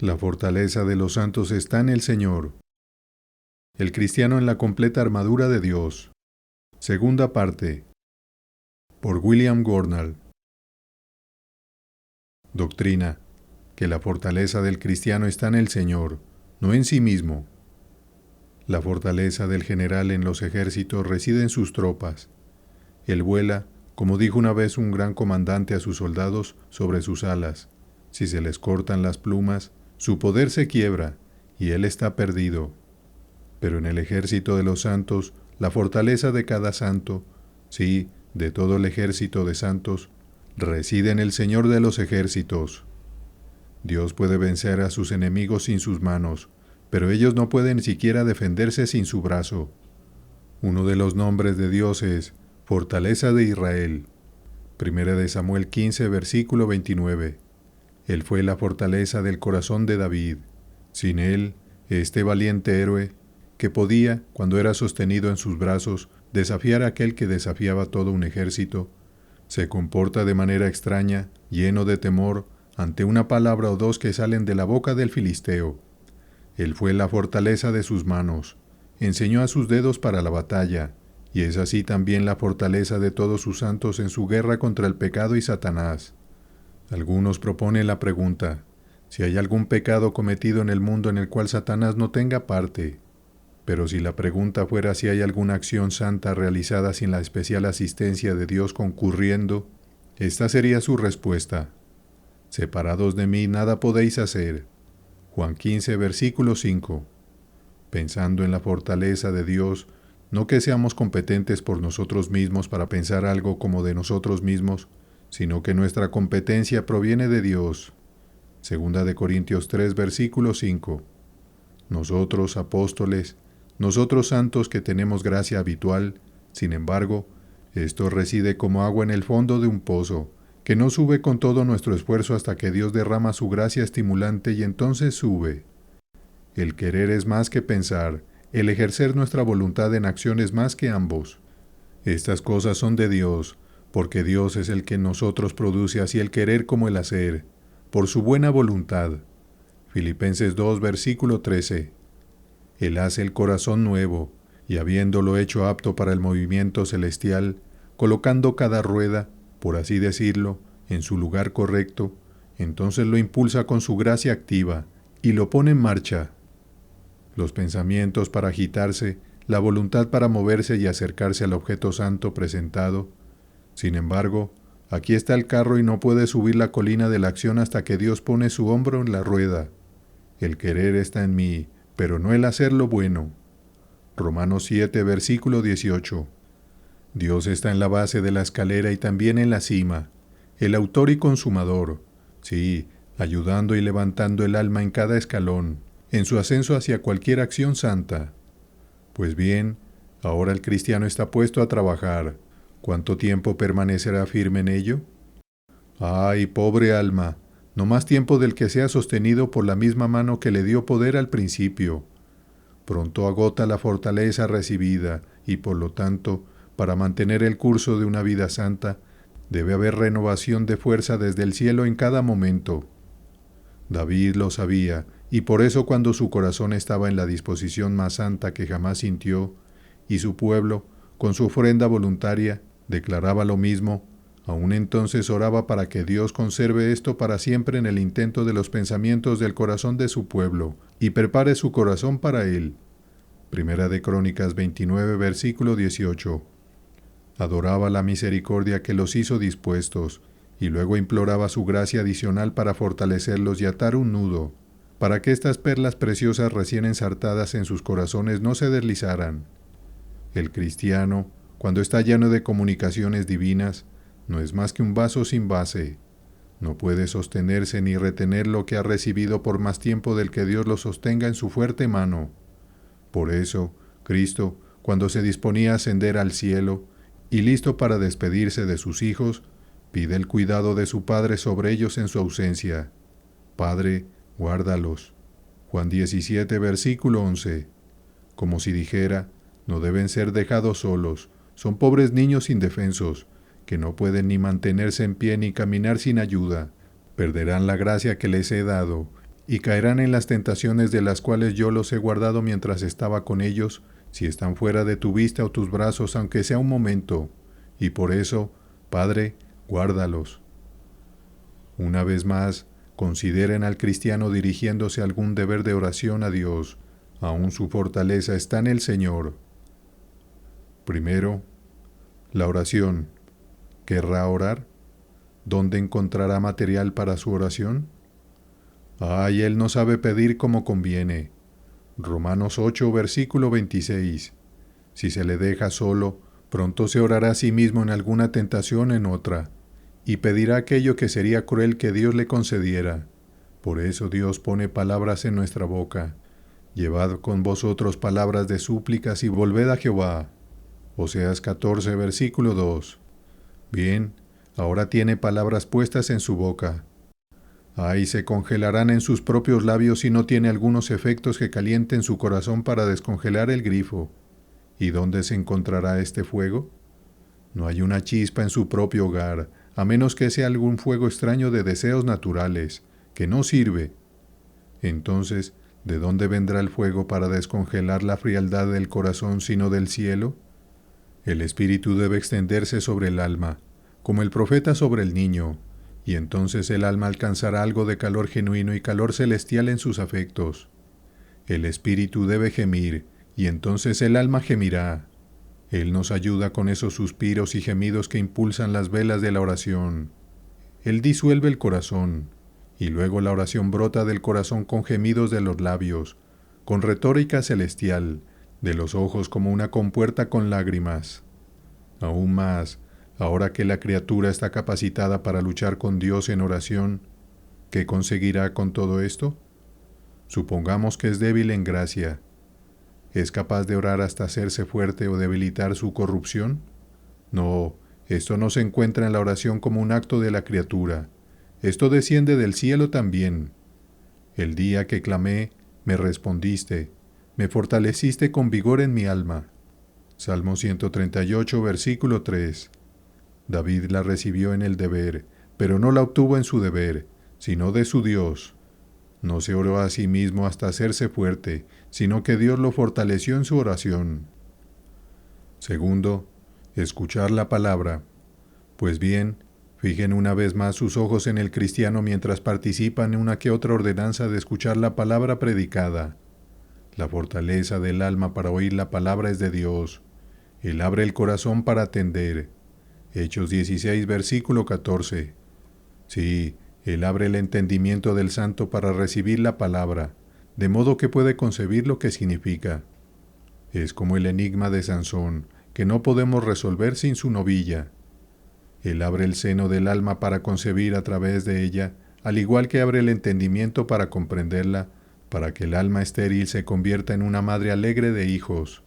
La fortaleza de los santos está en el Señor. El cristiano en la completa armadura de Dios. Segunda parte. Por William Gurnall. Doctrina: que la fortaleza del cristiano está en el Señor, no en sí mismo. La fortaleza del general en los ejércitos reside en sus tropas. Él vuela, como dijo una vez un gran comandante a sus soldados, sobre sus alas. Si se les cortan las plumas, su poder se quiebra, y él está perdido. Pero en el ejército de los santos, la fortaleza de cada santo, sí, de todo el ejército de santos, reside en el Señor de los ejércitos. Dios puede vencer a sus enemigos sin sus manos, pero ellos no pueden ni siquiera defenderse sin su brazo. Uno de los nombres de Dios es Fortaleza de Israel. Primera de Samuel 15, versículo 29. Él fue la fortaleza del corazón de David. Sin él, este valiente héroe, que podía, cuando era sostenido en sus brazos, desafiar a aquel que desafiaba todo un ejército, se comporta de manera extraña, lleno de temor, ante una palabra o dos que salen de la boca del filisteo. Él fue la fortaleza de sus manos, enseñó a sus dedos para la batalla, y es así también la fortaleza de todos sus santos en su guerra contra el pecado y Satanás. Algunos proponen la pregunta: si hay algún pecado cometido en el mundo en el cual Satanás no tenga parte. Pero si la pregunta fuera si hay alguna acción santa realizada sin la especial asistencia de Dios concurriendo, esta sería su respuesta: separados de mí nada podéis hacer. Juan 15, versículo 5. Pensando en la fortaleza de Dios, no que seamos competentes por nosotros mismos para pensar algo como de nosotros mismos, sino que nuestra competencia proviene de Dios. Segunda de Corintios 3, versículo 5. Nosotros, apóstoles, nosotros santos que tenemos gracia habitual, sin embargo, esto reside como agua en el fondo de un pozo, que no sube con todo nuestro esfuerzo hasta que Dios derrama su gracia estimulante y entonces sube. El querer es más que pensar, el ejercer nuestra voluntad en acción es más que ambos. Estas cosas son de Dios, porque Dios es el que en nosotros produce así el querer como el hacer, por su buena voluntad. Filipenses 2, versículo 13. Él hace el corazón nuevo, y habiéndolo hecho apto para el movimiento celestial, colocando cada rueda, por así decirlo, en su lugar correcto, entonces lo impulsa con su gracia activa, y lo pone en marcha. Los pensamientos para agitarse, la voluntad para moverse y acercarse al objeto santo presentado. Sin embargo, aquí está el carro y no puede subir la colina de la acción hasta que Dios pone su hombro en la rueda. El querer está en mí, pero no el hacer lo bueno. Romanos 7, versículo 18. Dios está en la base de la escalera y también en la cima, el autor y consumador, sí, ayudando y levantando el alma en cada escalón, en su ascenso hacia cualquier acción santa. Pues bien, ahora el cristiano está puesto a trabajar. ¿Cuánto tiempo permanecerá firme en ello? ¡Ay, pobre alma! No más tiempo del que sea sostenido por la misma mano que le dio poder al principio. Pronto agota la fortaleza recibida y, por lo tanto, para mantener el curso de una vida santa, debe haber renovación de fuerza desde el cielo en cada momento. David lo sabía, y por eso cuando su corazón estaba en la disposición más santa que jamás sintió, y su pueblo, con su ofrenda voluntaria, declaraba lo mismo, aún entonces oraba para que Dios conserve esto para siempre en el intento de los pensamientos del corazón de su pueblo, y prepare su corazón para él. Primera de Crónicas 29, versículo 18. Adoraba la misericordia que los hizo dispuestos, y luego imploraba su gracia adicional para fortalecerlos y atar un nudo, para que estas perlas preciosas recién ensartadas en sus corazones no se deslizaran. El cristiano, cuando está lleno de comunicaciones divinas, no es más que un vaso sin base. No puede sostenerse ni retener lo que ha recibido por más tiempo del que Dios lo sostenga en su fuerte mano. Por eso, Cristo, cuando se disponía a ascender al cielo, y listo para despedirse de sus hijos, pide el cuidado de su Padre sobre ellos en su ausencia. Padre, guárdalos. Juan 17, versículo 11. Como si dijera, no deben ser dejados solos, son pobres niños indefensos, que no pueden ni mantenerse en pie ni caminar sin ayuda. Perderán la gracia que les he dado, y caerán en las tentaciones de las cuales yo los he guardado mientras estaba con ellos, si están fuera de tu vista o tus brazos, aunque sea un momento. Y por eso, Padre, guárdalos. Una vez más, consideren al cristiano dirigiéndose a algún deber de oración a Dios. Aún su fortaleza está en el Señor. Primero, la oración. ¿Querrá orar? ¿Dónde encontrará material para su oración? Ay, él no sabe pedir como conviene. Romanos 8, versículo 26. Si se le deja solo, pronto se orará a sí mismo en alguna tentación en otra, y pedirá aquello que sería cruel que Dios le concediera. Por eso Dios pone palabras en nuestra boca. Llevad con vosotros palabras de súplicas y volved a Jehová. Oseas 14, versículo 2. Bien, ahora tiene palabras puestas en su boca. Ay, se congelarán en sus propios labios si no tiene algunos efectos que calienten su corazón para descongelar el grifo. ¿Y dónde se encontrará este fuego? No hay una chispa en su propio hogar, a menos que sea algún fuego extraño de deseos naturales, que no sirve. Entonces, ¿de dónde vendrá el fuego para descongelar la frialdad del corazón sino del cielo? El espíritu debe extenderse sobre el alma, como el profeta sobre el niño, y entonces el alma alcanzará algo de calor genuino y calor celestial en sus afectos. El espíritu debe gemir, y entonces el alma gemirá. Él nos ayuda con esos suspiros y gemidos que impulsan las velas de la oración. Él disuelve el corazón, y luego la oración brota del corazón con gemidos de los labios, con retórica celestial, de los ojos como una compuerta con lágrimas. Aún más, ahora que la criatura está capacitada para luchar con Dios en oración, ¿qué conseguirá con todo esto? Supongamos que es débil en gracia. ¿Es capaz de orar hasta hacerse fuerte o debilitar su corrupción? No, esto no se encuentra en la oración como un acto de la criatura. Esto desciende del cielo también. El día que clamé, me respondiste, me fortaleciste con vigor en mi alma. Salmo 138, versículo 3. David la recibió en el deber, pero no la obtuvo en su deber, sino de su Dios. No se oró a sí mismo hasta hacerse fuerte, sino que Dios lo fortaleció en su oración. Segundo, escuchar la palabra. Pues bien, fijen una vez más sus ojos en el cristiano mientras participan en una que otra ordenanza de escuchar la palabra predicada. La fortaleza del alma para oír la palabra es de Dios. Él abre el corazón para atender. Hechos 16, versículo 14. Sí, Él abre el entendimiento del santo para recibir la palabra, de modo que puede concebir lo que significa. Es como el enigma de Sansón, que no podemos resolver sin su novilla. Él abre el seno del alma para concebir a través de ella, al igual que abre el entendimiento para comprenderla, para que el alma estéril se convierta en una madre alegre de hijos.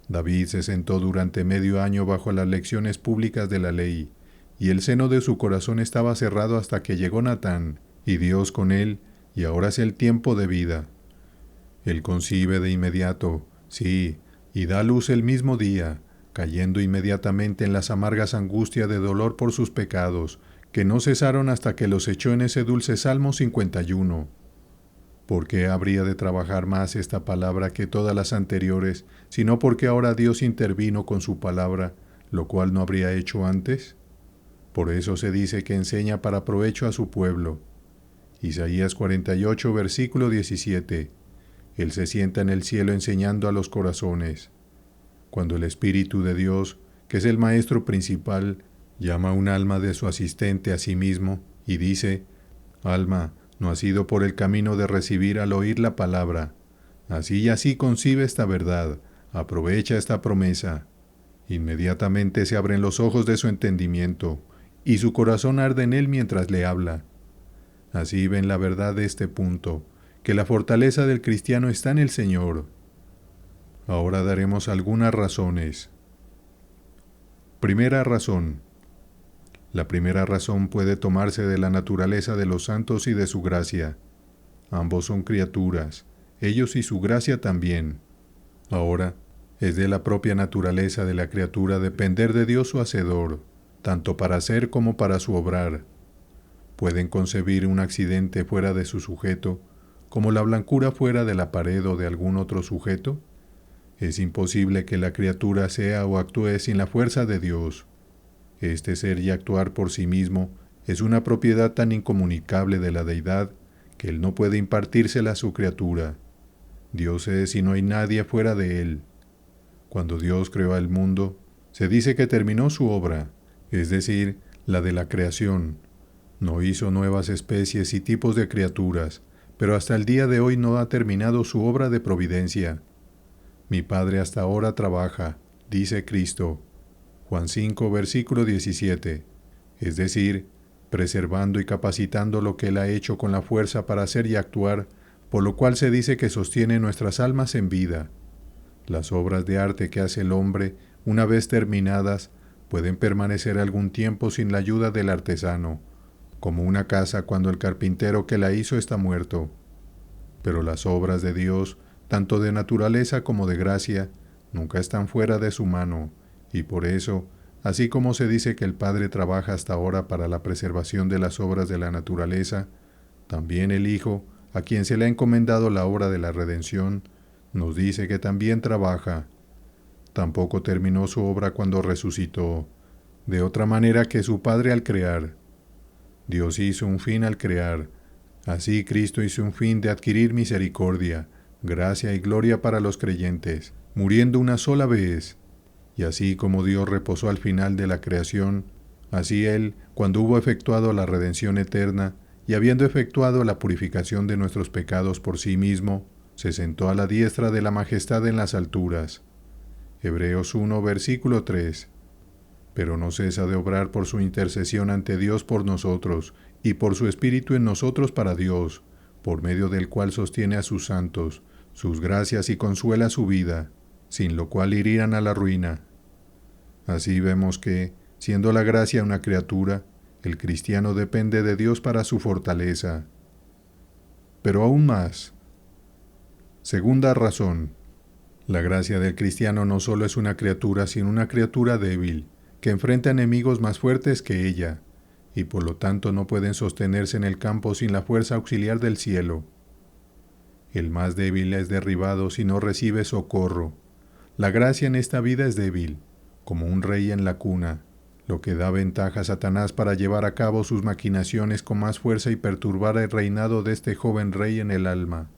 David se sentó durante medio año bajo las lecciones públicas de la ley, y el seno de su corazón estaba cerrado hasta que llegó Natán, y Dios con él, y ahora es el tiempo de vida. Él concibe de inmediato, sí, y da luz el mismo día, cayendo inmediatamente en las amargas angustias de dolor por sus pecados, que no cesaron hasta que los echó en ese dulce Salmo 51. ¿Por qué habría de trabajar más esta palabra que todas las anteriores, sino porque ahora Dios intervino con su palabra, lo cual no habría hecho antes? Por eso se dice que enseña para provecho a su pueblo. Isaías 48, versículo 17. Él se sienta en el cielo enseñando a los corazones. Cuando el Espíritu de Dios, que es el Maestro principal, llama a un alma de su asistente a sí mismo y dice, «Alma, no has ido por el camino de recibir al oír la palabra. Así y así concibe esta verdad, aprovecha esta promesa». Inmediatamente se abren los ojos de su entendimiento, y su corazón arde en él mientras le habla. Así ven la verdad de este punto, que la fortaleza del cristiano está en el Señor. Ahora daremos algunas razones. Primera razón. La primera razón puede tomarse de la naturaleza de los santos y de su gracia. Ambos son criaturas, ellos y su gracia también. Ahora, es de la propia naturaleza de la criatura depender de Dios su Hacedor, tanto para hacer como para su obrar. Pueden concebir un accidente fuera de su sujeto, como la blancura fuera de la pared o de algún otro sujeto? Es imposible que la criatura sea o actúe sin la fuerza de Dios. Este ser y actuar por sí mismo es una propiedad tan incomunicable de la deidad que él no puede impartírsela a su criatura. Dios es y no hay nadie fuera de él. Cuando Dios creó al mundo, se dice que terminó su obra, es decir, la de la creación. No hizo nuevas especies y tipos de criaturas, pero hasta el día de hoy no ha terminado su obra de providencia. Mi Padre hasta ahora trabaja, dice Cristo. Juan 5, versículo 17. Es decir, preservando y capacitando lo que Él ha hecho con la fuerza para hacer y actuar, por lo cual se dice que sostiene nuestras almas en vida. Las obras de arte que hace el hombre, una vez terminadas, pueden permanecer algún tiempo sin la ayuda del artesano, como una casa cuando el carpintero que la hizo está muerto. Pero las obras de Dios, tanto de naturaleza como de gracia, nunca están fuera de su mano, y por eso, así como se dice que el Padre trabaja hasta ahora para la preservación de las obras de la naturaleza, también el Hijo, a quien se le ha encomendado la obra de la redención, nos dice que también trabaja. Tampoco terminó su obra cuando resucitó, de otra manera que su Padre al crear. Dios hizo un fin al crear, así Cristo hizo un fin de adquirir misericordia, gracia y gloria para los creyentes, muriendo una sola vez. Y así como Dios reposó al final de la creación, así Él, cuando hubo efectuado la redención eterna, y habiendo efectuado la purificación de nuestros pecados por sí mismo, se sentó a la diestra de la majestad en las alturas. Hebreos 1, versículo 3. Pero no cesa de obrar por su intercesión ante Dios por nosotros, y por su Espíritu en nosotros para Dios, por medio del cual sostiene a sus santos, sus gracias y consuela su vida, sin lo cual irían a la ruina. Así vemos que, siendo la gracia una criatura, el cristiano depende de Dios para su fortaleza. Pero aún más. Segunda razón. La gracia del cristiano no solo es una criatura, sino una criatura débil, que enfrenta enemigos más fuertes que ella, y por lo tanto no pueden sostenerse en el campo sin la fuerza auxiliar del cielo. El más débil es derribado si no recibe socorro. La gracia en esta vida es débil, como un rey en la cuna, lo que da ventaja a Satanás para llevar a cabo sus maquinaciones con más fuerza y perturbar el reinado de este joven rey en el alma.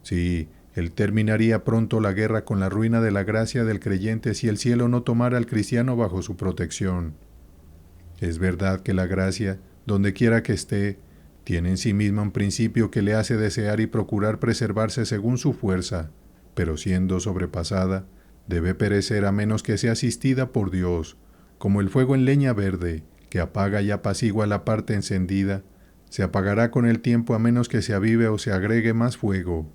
Sí, él terminaría pronto la guerra con la ruina de la gracia del creyente si el cielo no tomara al cristiano bajo su protección. Es verdad que la gracia, donde quiera que esté, tiene en sí misma un principio que le hace desear y procurar preservarse según su fuerza, pero siendo sobrepasada, debe perecer a menos que sea asistida por Dios, como el fuego en leña verde, que apaga y apacigua la parte encendida, se apagará con el tiempo a menos que se avive o se agregue más fuego.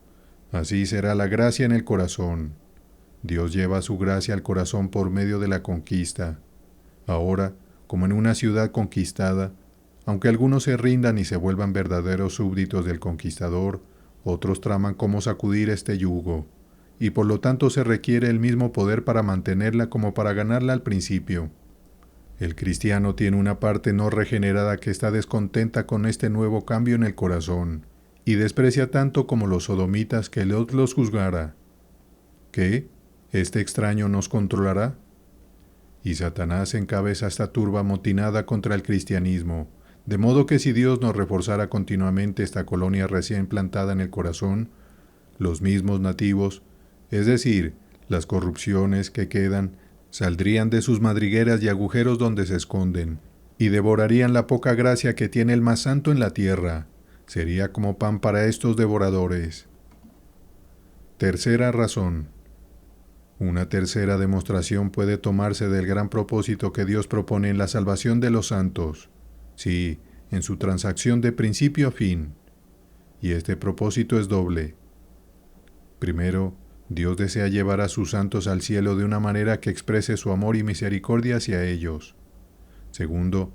Así será la gracia en el corazón. Dios lleva su gracia al corazón por medio de la conquista. Ahora, como en una ciudad conquistada, aunque algunos se rindan y se vuelvan verdaderos súbditos del conquistador, otros traman cómo sacudir este yugo, y por lo tanto se requiere el mismo poder para mantenerla como para ganarla al principio. El cristiano tiene una parte no regenerada que está descontenta con este nuevo cambio en el corazón, y desprecia tanto como los sodomitas que Lot los juzgara. ¿Qué? ¿Este extraño nos controlará? Y Satanás encabeza esta turba amotinada contra el cristianismo, de modo que si Dios nos reforzara continuamente esta colonia recién plantada en el corazón, los mismos nativos, es decir, las corrupciones que quedan, saldrían de sus madrigueras y agujeros donde se esconden, y devorarían la poca gracia que tiene el más santo en la tierra. Sería como pan para estos devoradores. Tercera razón. Una tercera demostración puede tomarse del gran propósito que Dios propone en la salvación de los santos. Sí, en su transacción de principio a fin. Y este propósito es doble. Primero, Dios desea llevar a sus santos al cielo de una manera que exprese su amor y misericordia hacia ellos. Segundo,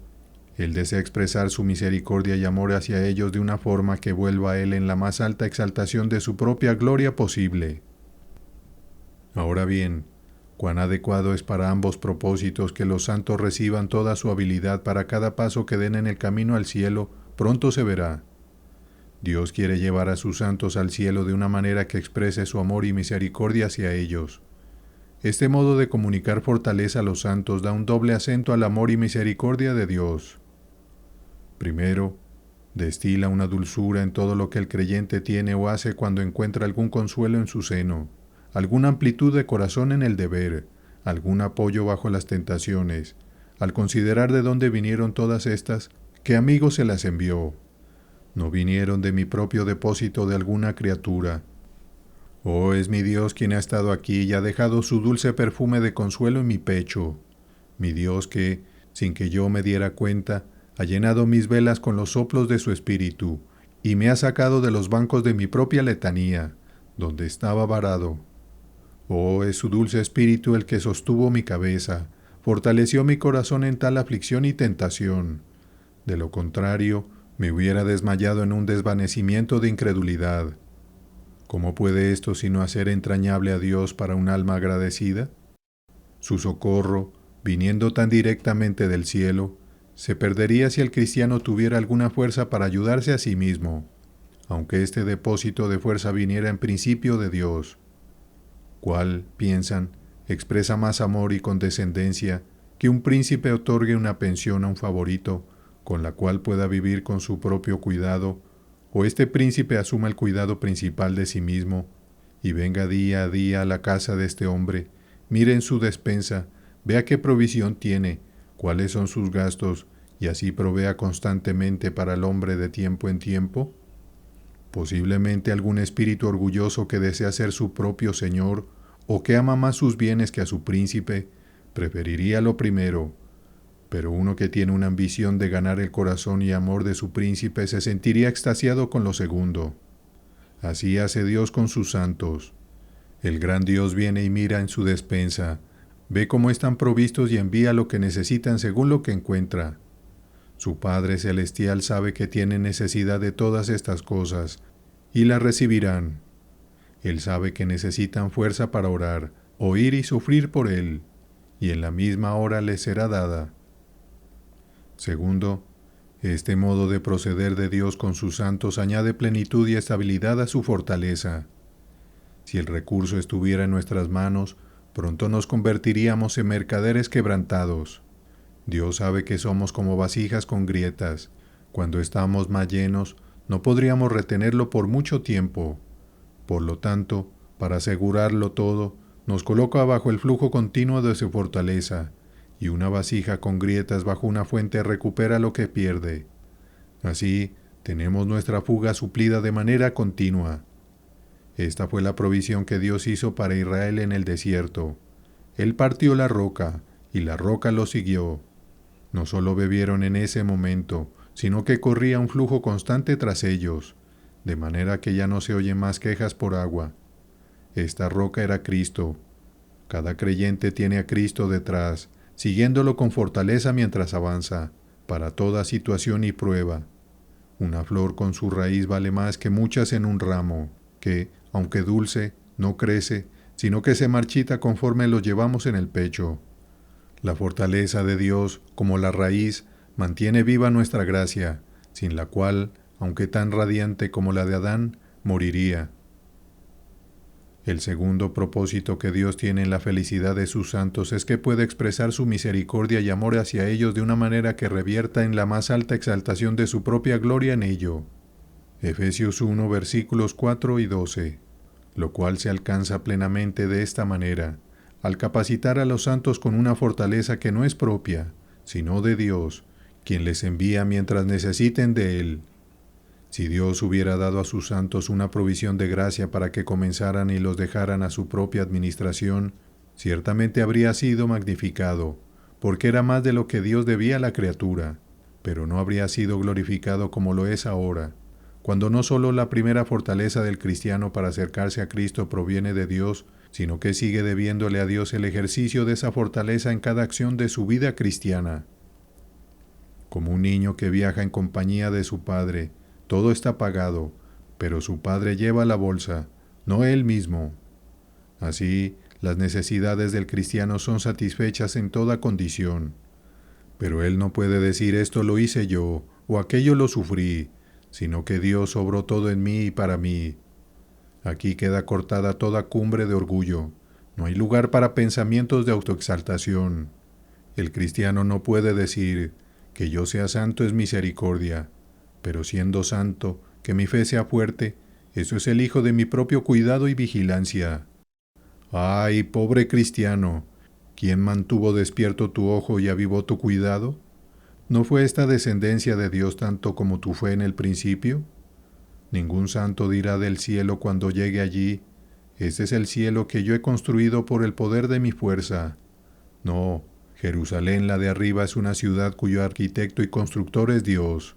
Él desea expresar su misericordia y amor hacia ellos de una forma que vuelva a Él en la más alta exaltación de su propia gloria posible. Ahora bien, cuán adecuado es para ambos propósitos que los santos reciban toda su habilidad para cada paso que den en el camino al cielo, pronto se verá. Dios quiere llevar a sus santos al cielo de una manera que exprese su amor y misericordia hacia ellos. Este modo de comunicar fortaleza a los santos da un doble acento al amor y misericordia de Dios. Primero, destila una dulzura en todo lo que el creyente tiene o hace cuando encuentra algún consuelo en su seno, alguna amplitud de corazón en el deber, algún apoyo bajo las tentaciones, al considerar de dónde vinieron todas estas, qué amigo se las envió. No vinieron de mi propio depósito de alguna criatura. Oh, es mi Dios quien ha estado aquí y ha dejado su dulce perfume de consuelo en mi pecho. Mi Dios que, sin que yo me diera cuenta, ha llenado mis velas con los soplos de su espíritu, y me ha sacado de los bancos de mi propia letanía, donde estaba varado. Oh, es su dulce espíritu el que sostuvo mi cabeza, fortaleció mi corazón en tal aflicción y tentación. De lo contrario, me hubiera desmayado en un desvanecimiento de incredulidad. ¿Cómo puede esto sino hacer entrañable a Dios para un alma agradecida? Su socorro, viniendo tan directamente del cielo, se perdería si el cristiano tuviera alguna fuerza para ayudarse a sí mismo, aunque este depósito de fuerza viniera en principio de Dios, cual, piensan, expresa más amor y condescendencia que un príncipe otorgue una pensión a un favorito, con la cual pueda vivir con su propio cuidado, o este príncipe asuma el cuidado principal de sí mismo, y venga día a día a la casa de este hombre, mire en su despensa, vea qué provisión tiene, cuáles son sus gastos, y así provea constantemente para el hombre de tiempo en tiempo? Posiblemente algún espíritu orgulloso que desea ser su propio señor, o que ama más sus bienes que a su príncipe, preferiría lo primero, pero uno que tiene una ambición de ganar el corazón y amor de su príncipe se sentiría extasiado con lo segundo. Así hace Dios con sus santos. El gran Dios viene y mira en su despensa, ve cómo están provistos y envía lo que necesitan según lo que encuentra. Su Padre Celestial sabe que tienen necesidad de todas estas cosas, y las recibirán. Él sabe que necesitan fuerza para orar, oír y sufrir por Él, y en la misma hora les será dada. Segundo, este modo de proceder de Dios con sus santos añade plenitud y estabilidad a su fortaleza. Si el recurso estuviera en nuestras manos, pronto nos convertiríamos en mercaderes quebrantados. Dios sabe que somos como vasijas con grietas. Cuando estamos más llenos, no podríamos retenerlo por mucho tiempo. Por lo tanto, para asegurarlo todo, nos coloca bajo el flujo continuo de su fortaleza, y una vasija con grietas bajo una fuente recupera lo que pierde. Así, tenemos nuestra fuga suplida de manera continua. Esta fue la provisión que Dios hizo para Israel en el desierto. Él partió la roca, y la roca lo siguió. No solo bebieron en ese momento, sino que corría un flujo constante tras ellos, de manera que ya no se oyen más quejas por agua. Esta roca era Cristo. Cada creyente tiene a Cristo detrás, siguiéndolo con fortaleza mientras avanza, para toda situación y prueba. Una flor con su raíz vale más que muchas en un ramo, que, aunque dulce, no crece, sino que se marchita conforme lo llevamos en el pecho. La fortaleza de Dios, como la raíz, mantiene viva nuestra gracia, sin la cual, aunque tan radiante como la de Adán, moriría. El segundo propósito que Dios tiene en la felicidad de sus santos es que puede expresar su misericordia y amor hacia ellos de una manera que revierta en la más alta exaltación de su propia gloria en ello. Efesios 1, versículos 4 y 12, lo cual se alcanza plenamente de esta manera, al capacitar a los santos con una fortaleza que no es propia, sino de Dios, quien les envía mientras necesiten de Él. Si Dios hubiera dado a sus santos una provisión de gracia para que comenzaran y los dejaran a su propia administración, ciertamente habría sido magnificado, porque era más de lo que Dios debía a la criatura, pero no habría sido glorificado como lo es ahora, cuando no solo la primera fortaleza del cristiano para acercarse a Cristo proviene de Dios, sino que sigue debiéndole a Dios el ejercicio de esa fortaleza en cada acción de su vida cristiana. Como un niño que viaja en compañía de su padre, todo está pagado, pero su padre lleva la bolsa, no él mismo. Así, las necesidades del cristiano son satisfechas en toda condición. Pero él no puede decir esto lo hice yo, o aquello lo sufrí, sino que Dios obró todo en mí y para mí. Aquí queda cortada toda cumbre de orgullo. No hay lugar para pensamientos de autoexaltación. El cristiano no puede decir que yo sea santo es misericordia, pero siendo santo, que mi fe sea fuerte, eso es el hijo de mi propio cuidado y vigilancia. ¡Ay, pobre cristiano! ¿Quién mantuvo despierto tu ojo y avivó tu cuidado? ¿No fue esta descendencia de Dios tanto como tu fe en el principio? Ningún santo dirá del cielo cuando llegue allí, este es el cielo que yo he construido por el poder de mi fuerza. No, Jerusalén la de arriba es una ciudad cuyo arquitecto y constructor es Dios.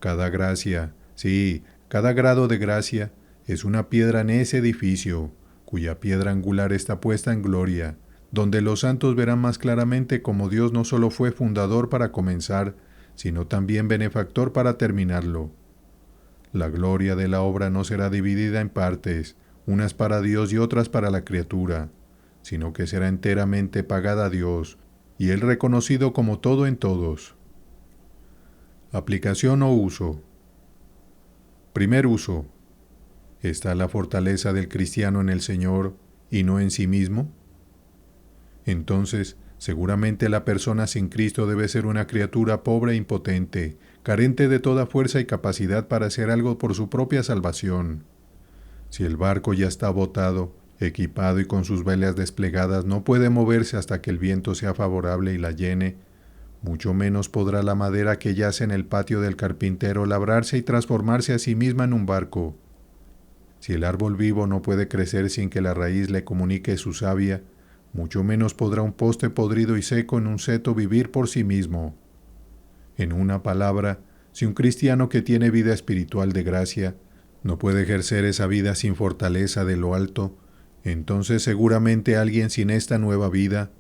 Cada gracia, sí, cada grado de gracia, es una piedra en ese edificio, cuya piedra angular está puesta en gloria, donde los santos verán más claramente cómo Dios no solo fue fundador para comenzar, sino también benefactor para terminarlo. La gloria de la obra no será dividida en partes, unas para Dios y otras para la criatura, sino que será enteramente pagada a Dios, y Él reconocido como todo en todos. Aplicación o uso. Primer uso. ¿Está la fortaleza del cristiano en el Señor y no en sí mismo? Entonces, seguramente la persona sin Cristo debe ser una criatura pobre e impotente, carente de toda fuerza y capacidad para hacer algo por su propia salvación. Si el barco ya está botado, equipado y con sus velas desplegadas, no puede moverse hasta que el viento sea favorable y la llene, mucho menos podrá la madera que yace en el patio del carpintero labrarse y transformarse a sí misma en un barco. Si el árbol vivo no puede crecer sin que la raíz le comunique su savia, mucho menos podrá un poste podrido y seco en un seto vivir por sí mismo. En una palabra, si un cristiano que tiene vida espiritual de gracia no puede ejercer esa vida sin fortaleza de lo alto, entonces seguramente alguien sin esta nueva vida,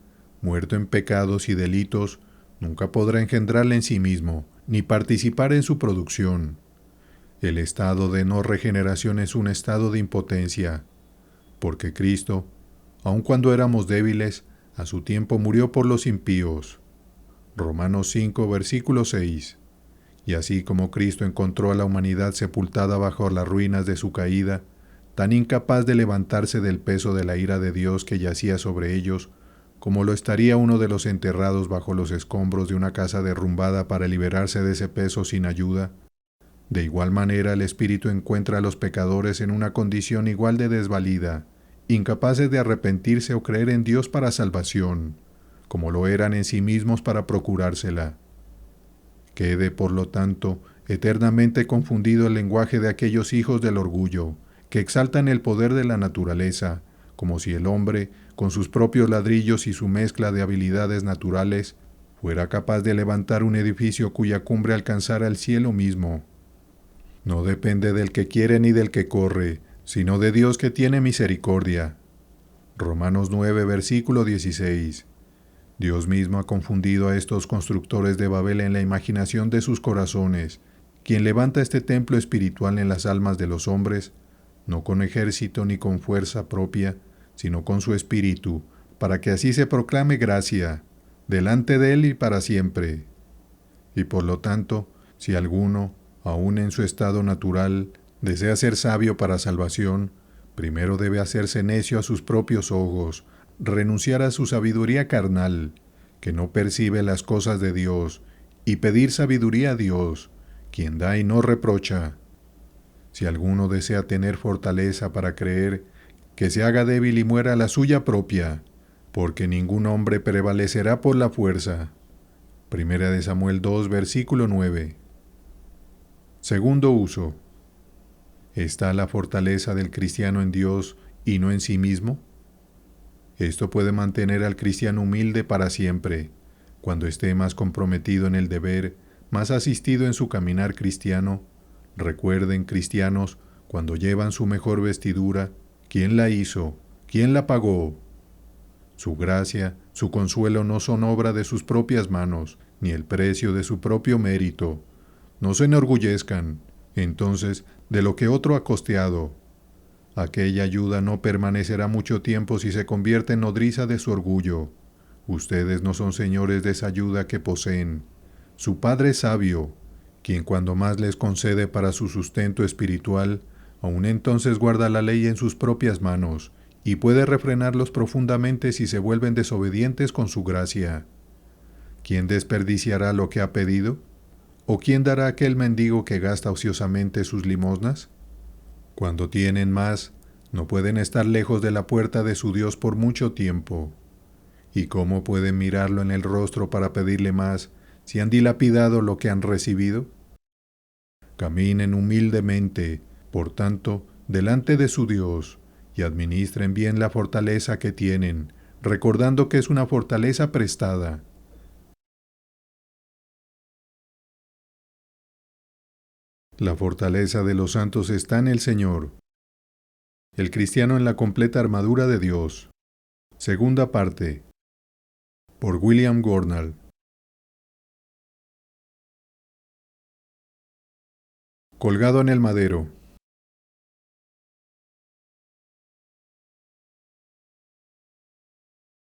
muerto en pecados y delitos, nunca podrá engendrarla en sí mismo, ni participar en su producción. El estado de no regeneración es un estado de impotencia, porque Cristo, aun cuando éramos débiles, a su tiempo murió por los impíos. Romanos 5, versículo 6. Y así como Cristo encontró a la humanidad sepultada bajo las ruinas de su caída, tan incapaz de levantarse del peso de la ira de Dios que yacía sobre ellos, como lo estaría uno de los enterrados bajo los escombros de una casa derrumbada para liberarse de ese peso sin ayuda, de igual manera el Espíritu encuentra a los pecadores en una condición igual de desvalida, incapaces de arrepentirse o creer en Dios para salvación, como lo eran en sí mismos para procurársela. Quede, por lo tanto, eternamente confundido el lenguaje de aquellos hijos del orgullo, que exaltan el poder de la naturaleza, como si el hombre, con sus propios ladrillos y su mezcla de habilidades naturales, fuera capaz de levantar un edificio cuya cumbre alcanzara el cielo mismo. No depende del que quiere ni del que corre, sino de Dios que tiene misericordia. Romanos 9, versículo 16. Dios mismo ha confundido a estos constructores de Babel en la imaginación de sus corazones, quien levanta este templo espiritual en las almas de los hombres, no con ejército ni con fuerza propia, sino con su espíritu, para que así se proclame gracia, delante de él y para siempre. Y por lo tanto, si alguno, aun en su estado natural, desea ser sabio para salvación, primero debe hacerse necio a sus propios ojos, renunciar a su sabiduría carnal, que no percibe las cosas de Dios, y pedir sabiduría a Dios, quien da y no reprocha. Si alguno desea tener fortaleza para creer, que se haga débil y muera la suya propia, porque ningún hombre prevalecerá por la fuerza. Primera de Samuel 2, versículo 9. Segundo uso. ¿Está la fortaleza del cristiano en Dios y no en sí mismo? Esto puede mantener al cristiano humilde para siempre, cuando esté más comprometido en el deber, más asistido en su caminar cristiano. Recuerden, cristianos, cuando llevan su mejor vestidura, ¿quién la hizo? ¿Quién la pagó? Su gracia, su consuelo no son obra de sus propias manos, ni el precio de su propio mérito. No se enorgullezcan, entonces, de lo que otro ha costeado. Aquella ayuda no permanecerá mucho tiempo si se convierte en nodriza de su orgullo. Ustedes no son señores de esa ayuda que poseen. Su Padre es sabio, quien cuando más les concede para su sustento espiritual, aun entonces guarda la ley en sus propias manos, y puede refrenarlos profundamente si se vuelven desobedientes con su gracia. ¿Quién desperdiciará lo que ha pedido? ¿O quién dará a aquel mendigo que gasta ociosamente sus limosnas? Cuando tienen más, no pueden estar lejos de la puerta de su Dios por mucho tiempo. ¿Y cómo pueden mirarlo en el rostro para pedirle más si han dilapidado lo que han recibido? Caminen humildemente, por tanto, delante de su Dios, y administren bien la fortaleza que tienen, recordando que es una fortaleza prestada. La fortaleza de los santos está en el Señor. El cristiano en la completa armadura de Dios. Segunda parte. Por William Gurnall. Colgado en el madero.